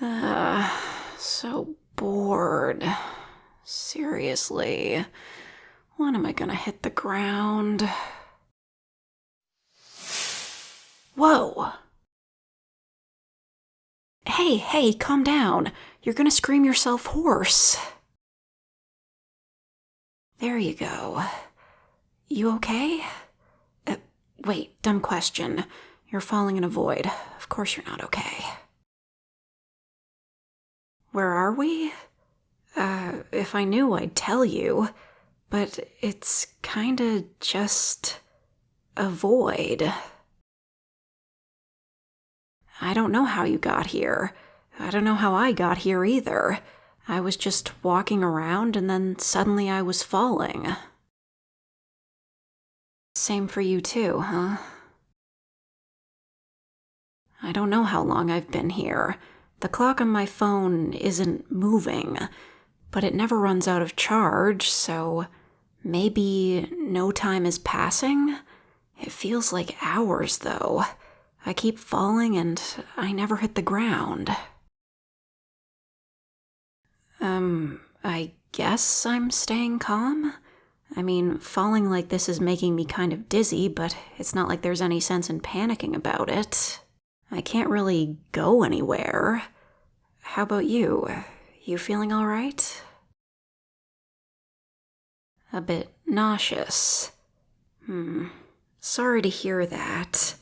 So bored. Seriously. When am I gonna hit the ground? Whoa! Hey, calm down. You're gonna scream yourself hoarse. There you go. You okay? Wait, dumb question. You're falling in a void. Of course you're not okay. Where are we? If I knew, I'd tell you. But it's kinda just a void. I don't know how you got here. I don't know how I got here either. I was just walking around and then suddenly I was falling. Same for you too, huh? I don't know how long I've been here. The clock on my phone isn't moving, but it never runs out of charge, so maybe no time is passing? It feels like hours, though. I keep falling and I never hit the ground. I guess I'm staying calm? I mean, falling like this is making me kind of dizzy, but it's not like there's any sense in panicking about it. I can't really go anywhere. How about you? You feeling all right? A bit nauseous. Sorry to hear that.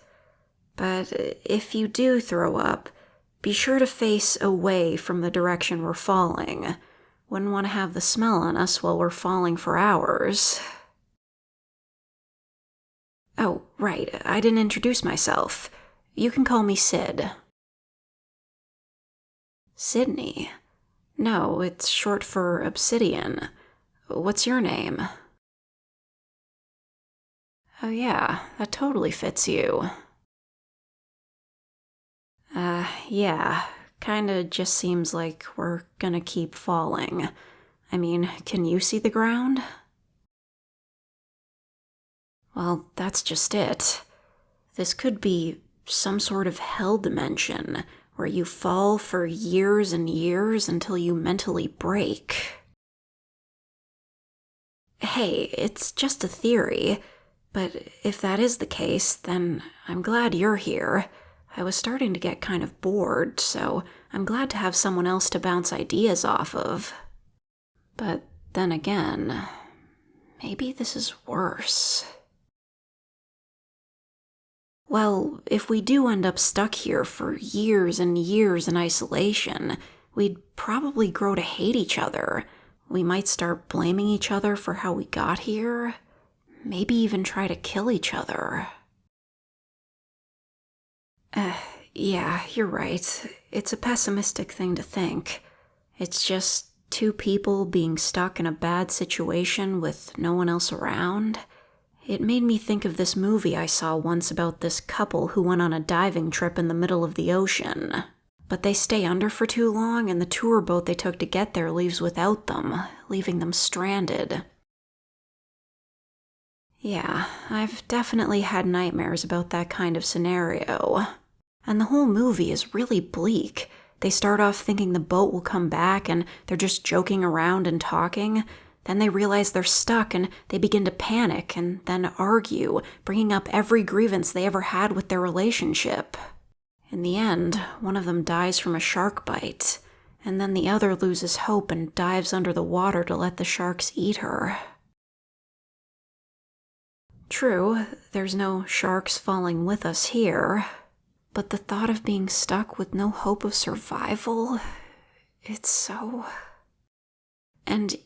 But if you do throw up, be sure to face away from the direction we're falling. Wouldn't want to have the smell on us while we're falling for hours. Oh, right, I didn't introduce myself. You can call me Sid. Sydney? No, it's short for Obsidian. What's your name? Oh yeah, that totally fits you. Yeah, kinda just seems like we're gonna keep falling. I mean, can you see the ground? Well, that's just it. This could be some sort of hell dimension where you fall for years and years until you mentally break. Hey, it's just a theory, but if that is the case, then I'm glad you're here. I was starting to get kind of bored, so I'm glad to have someone else to bounce ideas off of. But then again, maybe this is worse. Well, if we do end up stuck here for years and years in isolation, we'd probably grow to hate each other. We might start blaming each other for how we got here. Maybe even try to kill each other. Yeah, you're right. It's a pessimistic thing to think. It's just two people being stuck in a bad situation with no one else around. It made me think of this movie I saw once about this couple who went on a diving trip in the middle of the ocean. But they stay under for too long, and the tour boat they took to get there leaves without them, leaving them stranded. Yeah, I've definitely had nightmares about that kind of scenario. And the whole movie is really bleak. They start off thinking the boat will come back and they're just joking around and talking. Then they realize they're stuck and they begin to panic and then argue, bringing up every grievance they ever had with their relationship. In the end, one of them dies from a shark bite, and then the other loses hope and dives under the water to let the sharks eat her. True, there's no sharks falling with us here, but the thought of being stuck with no hope of survival, it's so... And,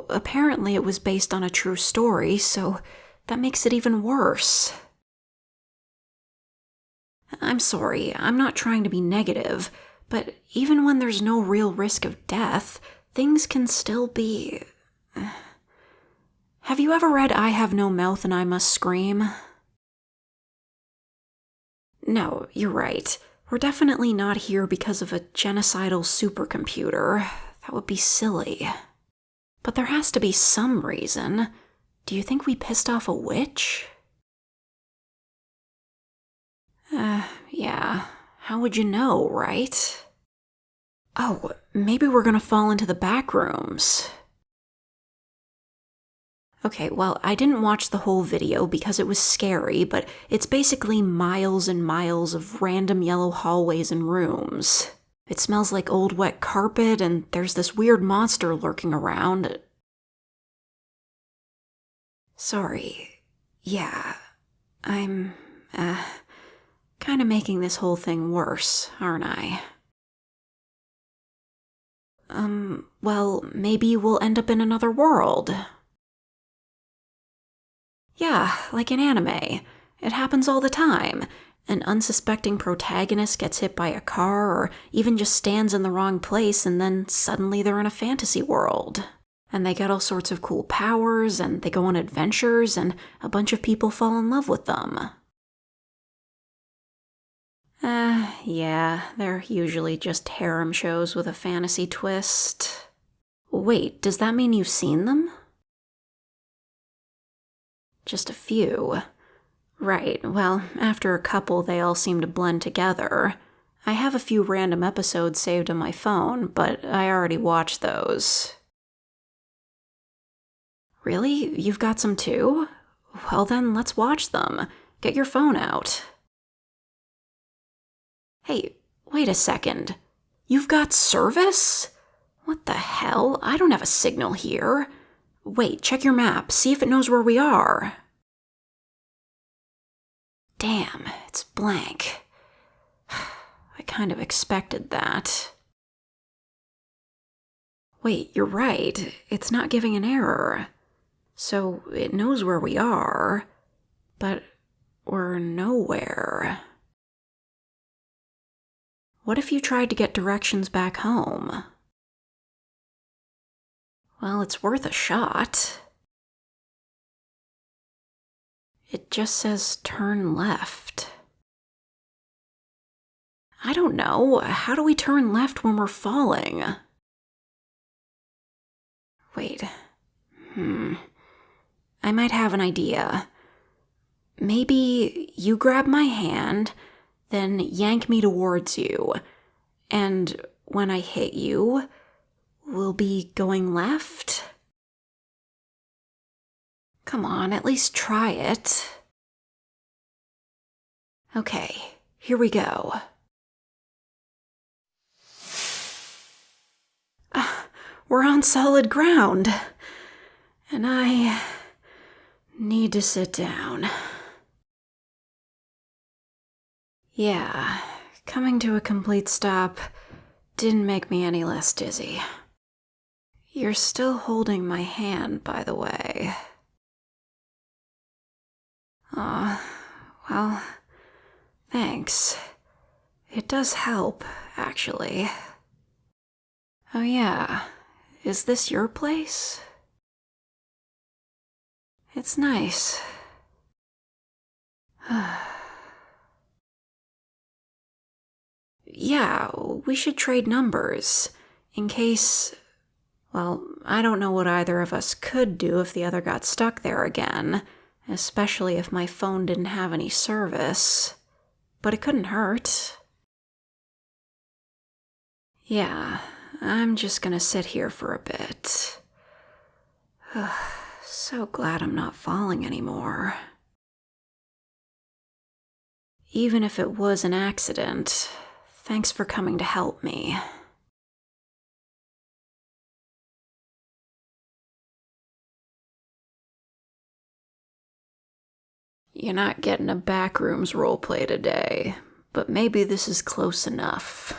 apparently it was based on a true story, so that makes it even worse. I'm sorry, I'm not trying to be negative, but even when there's no real risk of death, things can still be... Have you ever read I Have No Mouth and I Must Scream? No, you're right. We're definitely not here because of a genocidal supercomputer. That would be silly. But there has to be some reason. Do you think we pissed off a witch? Yeah. How would you know, right? Oh, maybe we're gonna fall into the back rooms. Okay, well, I didn't watch the whole video because it was scary, but it's basically miles and miles of random yellow hallways and rooms. It smells like old wet carpet, and there's this weird monster lurking around. Sorry. Yeah, I'm, kinda making this whole thing worse, aren't I? Well, maybe we'll end up in another world. Yeah, like an anime. It happens all the time. An unsuspecting protagonist gets hit by a car or even just stands in the wrong place and then suddenly they're in a fantasy world. And they get all sorts of cool powers and they go on adventures and a bunch of people fall in love with them. Yeah, they're usually just harem shows with a fantasy twist. Wait, does that mean you've seen them? Just a few. Right, well, after a couple, they all seem to blend together. I have a few random episodes saved on my phone, but I already watched those. Really? You've got some too? Well then, let's watch them. Get your phone out. Hey, wait a second. You've got service? What the hell? I don't have a signal here. Wait, check your map. See if it knows where we are. Damn, it's blank. I kind of expected that. Wait, you're right. It's not giving an error. So it knows where we are, but we're nowhere. What if you tried to get directions back home? Well, it's worth a shot. It just says turn left. I don't know. How do we turn left when we're falling? Wait. I might have an idea. Maybe you grab my hand, then yank me towards you, and when I hit you, we'll be going left? Come on, at least try it. Okay, here we go. We're on solid ground, and I need to sit down. Yeah, coming to a complete stop didn't make me any less dizzy. You're still holding my hand, by the way. Aw, well, thanks. It does help, actually. Oh yeah, is this your place? It's nice. Yeah, we should trade numbers, in case... Well, I don't know what either of us could do if the other got stuck there again, especially if my phone didn't have any service. But it couldn't hurt. Yeah, I'm just gonna sit here for a bit. So glad I'm not falling anymore. Even if it was an accident, thanks for coming to help me. You're not getting a backrooms roleplay today, but maybe this is close enough.